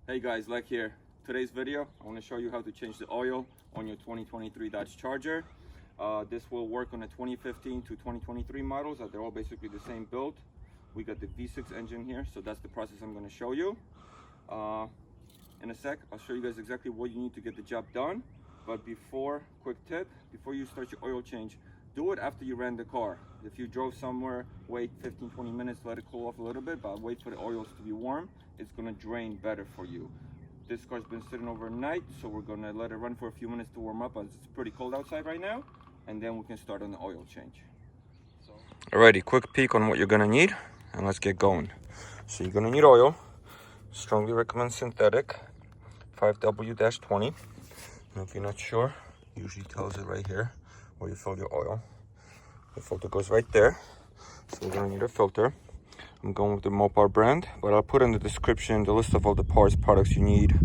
Hey guys, LechK here. Today's video, I want to show you how to change the oil on your 2023 Dodge Charger. This will work on the 2015 to 2023 models. They're all basically the same build. We got the V6 engine here, so that's the process I'm going to show you. In a sec, I'll show you guys exactly what you need to get the job done. But quick tip, before you start your oil change, do it after you ran the car. If you drove somewhere, wait 15-20 minutes, let it cool off a little bit, but wait for the oils to be warm. It's gonna drain better for you. This car's been sitting overnight, so we're gonna let it run for a few minutes to warm up as it's pretty cold outside right now, and then we can start on the oil change. Alrighty, quick peek on what you're gonna need, and let's get going. So you're gonna need oil. Strongly recommend synthetic, 5W-20. And if you're not sure, usually tells it right here where you fill your oil. The filter goes right there. So we're gonna need a filter. I'm going with the Mopar brand, but I'll put in the description the list of all the products you need,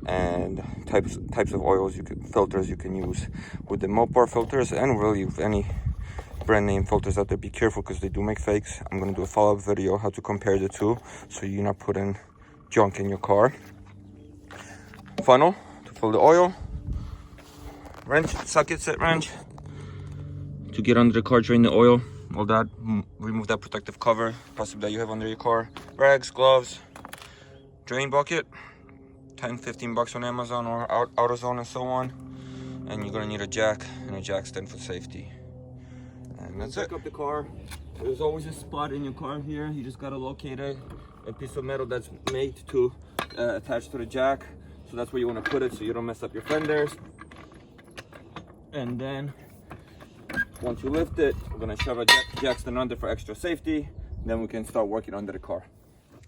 and types of oils filters you can use. With the Mopar filters, and really with any brand name filters out there, be careful because they do make fakes. I'm gonna do a follow-up video how to compare the two, so you're not putting junk in your car. Funnel to fill the oil. Wrench, socket set wrench to get under the car, drain the oil, all that, remove that protective cover possibly that you have under your car. Rags, gloves, drain bucket, 10-15 bucks on Amazon or AutoZone and so on. And you're gonna need a jack and a jack stand for safety. And that's it. Pick up the car. There's always a spot in your car here. You just gotta locate a piece of metal that's made to attach to the jack. So that's where you wanna put it so you don't mess up your fenders. And then once you lift it, we're gonna shove a jack stand under for extra safety. Then we can start working under the car.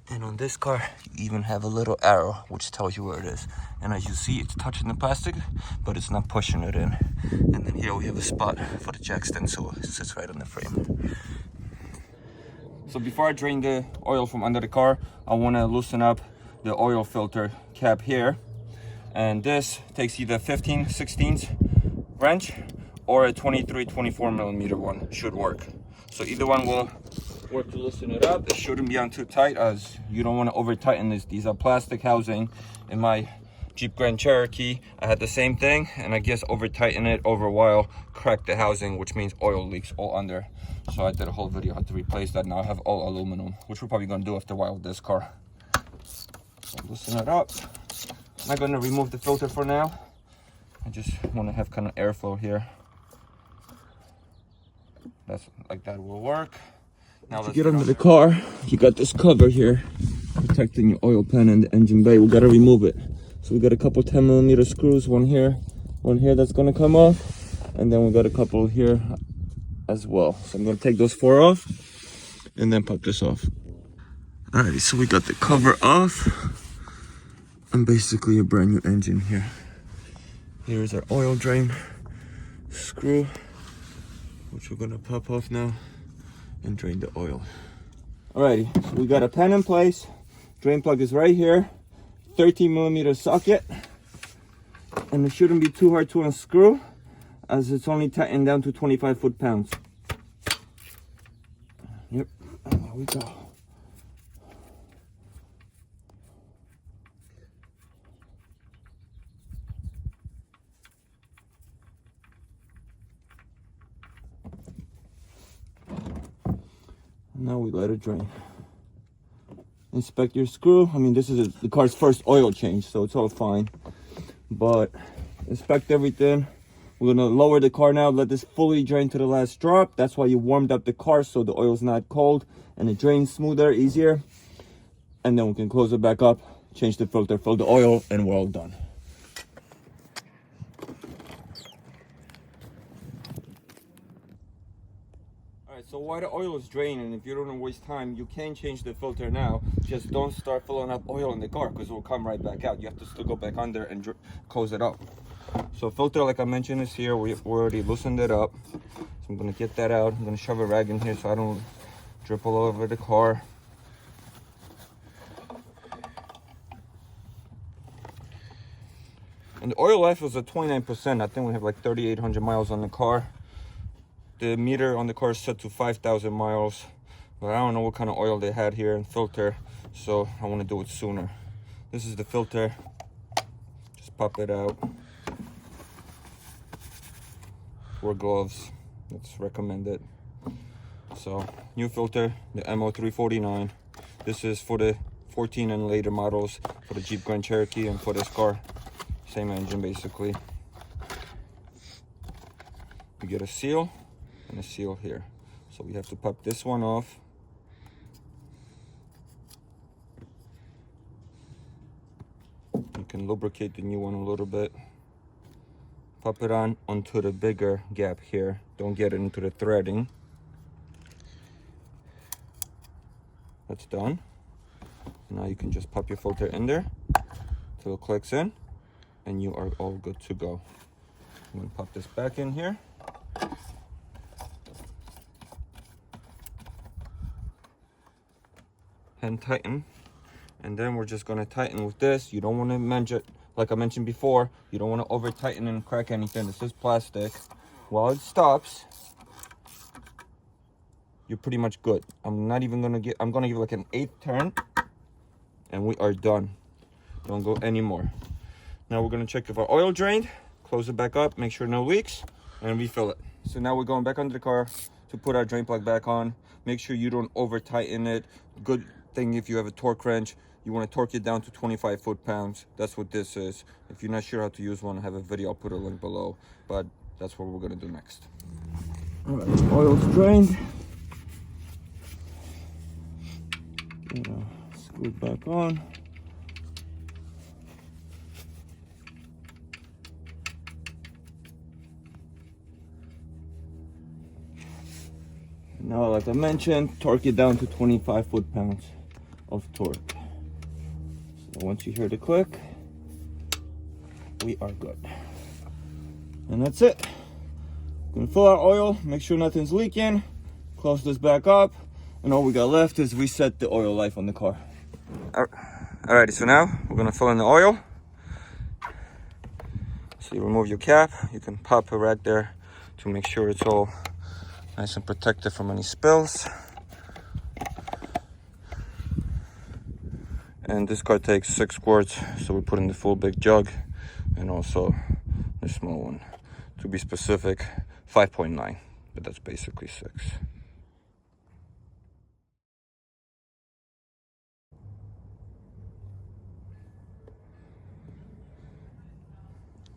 And on this car, you even have a little arrow which tells you where it is. And as you see, it's touching the plastic, but it's not pushing it in. And then here we have a spot for the jack stand, so it sits right on the frame. So before I drain the oil from under the car, I wanna loosen up the oil filter cap here. And this takes either 15/16 wrench or a 23-24 millimeter one should work. So either one will work to loosen it up. It shouldn't be on too tight, as you don't want to over tighten this. These are plastic housing. In my Jeep Grand Cherokee, I had the same thing, and I guess over tighten it over a while, cracked the housing, which means oil leaks all under. So I did a whole video how to replace that. Now I have all aluminum, which we're probably gonna do after a while with this car. So loosen it up. I'm not gonna remove the filter for now. I just want to have kind of airflow here. That's like that will work. Now to get under the car, you got this cover here protecting your oil pan and the engine bay. We got to remove it. So we got a couple 10mm screws, one here that's gonna come off, and then we got a couple here as well. So I'm gonna take those 4 off and then pop this off. Alrighty, so we got the cover off and basically a brand new engine here. Here's our oil drain screw, which we're gonna pop off now and drain the oil. Alrighty, so we got a pan in place. Drain plug is right here. 13mm socket. And it shouldn't be too hard to unscrew, as it's only tightened down to 25 foot-pounds. Yep, and there we go. Now we let it drain. Inspect your screw. I mean, this is the car's first oil change, so it's all fine. But inspect everything. We're gonna lower the car now, let this fully drain to the last drop. That's why you warmed up the car, so the oil's not cold and it drains smoother, easier. And then we can close it back up, change the filter, fill the oil, and we're all done. So while the oil is draining, if you don't want to waste time, you can change the filter now. Just don't start filling up oil in the car, because it will come right back out. You have to still go back under and close it up. So filter, like I mentioned, is here. We've already loosened it up. So I'm going to get that out. I'm going to shove a rag in here so I don't drip all over the car. And the oil life was at 29%. I think we have like 3,800 miles on the car. The meter on the car is set to 5,000 miles, but I don't know what kind of oil they had here and filter, so I want to do it sooner. This is the filter. Just pop it out. Wear gloves. That's recommended. So, new filter, the MO349. This is for the 14 and later models, for the Jeep Grand Cherokee and for this car. Same engine basically. We get a seal and a seal here. So we have to pop this one off. You can lubricate the new one a little bit. Pop it on onto the bigger gap here. Don't get it into the threading. That's done. Now you can just pop your filter in there till it clicks in, and you are all good to go. I'm gonna pop this back in here. And tighten. And then we're just gonna tighten with this. You don't wanna mention, like I mentioned before, you don't wanna over tighten and crack anything. This is plastic. While it stops, you're pretty much good. I'm gonna give like an 8th turn, and we are done. Don't go anymore. Now we're gonna check if our oil drained, close it back up, make sure no leaks, and refill it. So now we're going back under the car to put our drain plug back on. Make sure you don't over tighten it. Good thing if you have a torque wrench, you want to torque it down to 25 foot-pounds. That's what this is. If you're not sure how to use one, I have a video, I'll put a link below, but that's what we're gonna do next. All right, oil's drained. Screw it back on. Now, like I mentioned, torque it down to 25 foot-pounds of torque. So once you hear the click, we are good. And that's it. Gonna fill our oil, make sure nothing's leaking, close this back up, and all we got left is reset the oil life on the car. Alrighty, so now we're gonna fill in the oil. So you remove your cap, you can pop it right there to make sure it's all nice and protected from any spills. And this car takes 6 quarts, so we put in the full big jug and also the small one. To be specific, 5.9, but that's basically 6.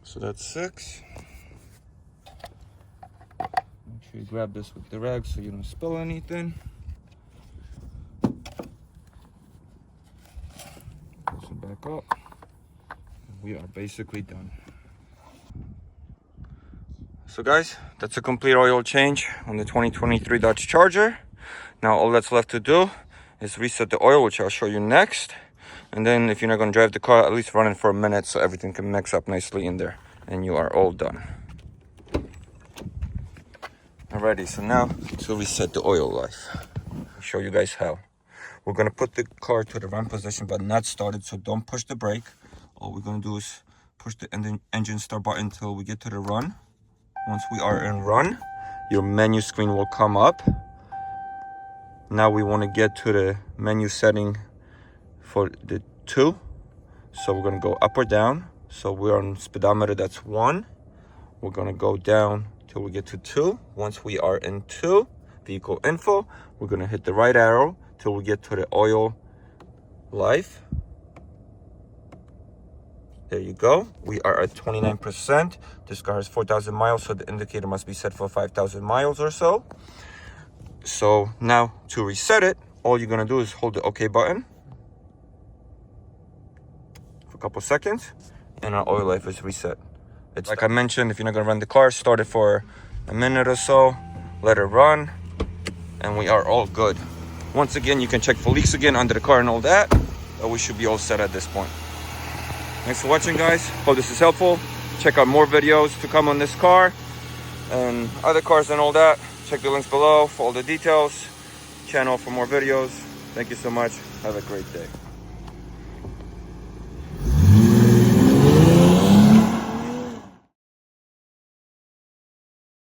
So that's 6. Make sure you grab this with the rag so you don't spill anything. Close it back up. We are basically done. So guys, that's a complete oil change on the 2023 Dodge Charger. Now all that's left to do is reset the oil, which I'll show you next. And then if you're not gonna drive the car, at least run it for a minute so everything can mix up nicely in there. And you are all done. Alrighty, so now to reset the oil life. I'll show you guys how. We're gonna put the car to the run position but not started, so don't push the brake. All we're gonna do is push the engine start button until we get to the run. Once we are in run, your menu screen will come up. Now we wanna get to the menu setting for the 2. So we're gonna go up or down. So we're on speedometer, that's 1. We're gonna go down till we get to 2. Once we are in 2, vehicle info, we're gonna hit the right arrow till we get to the oil life. There you go. We are at 29%. This car has 4,000 miles, so the indicator must be set for 5,000 miles or so. So now to reset it, all you're gonna do is hold the OK button for a couple seconds, and our oil life is reset. It's like I mentioned, if you're not gonna run the car, start it for a minute or so, let it run, and we are all good. Once again, you can check for leaks again under the car and all that, but we should be all set at this point. Thanks for watching, guys. Hope this is helpful. Check out more videos to come on this car and other cars and all that. Check the links below for all the details. Channel for more videos. Thank you so much. Have a great day.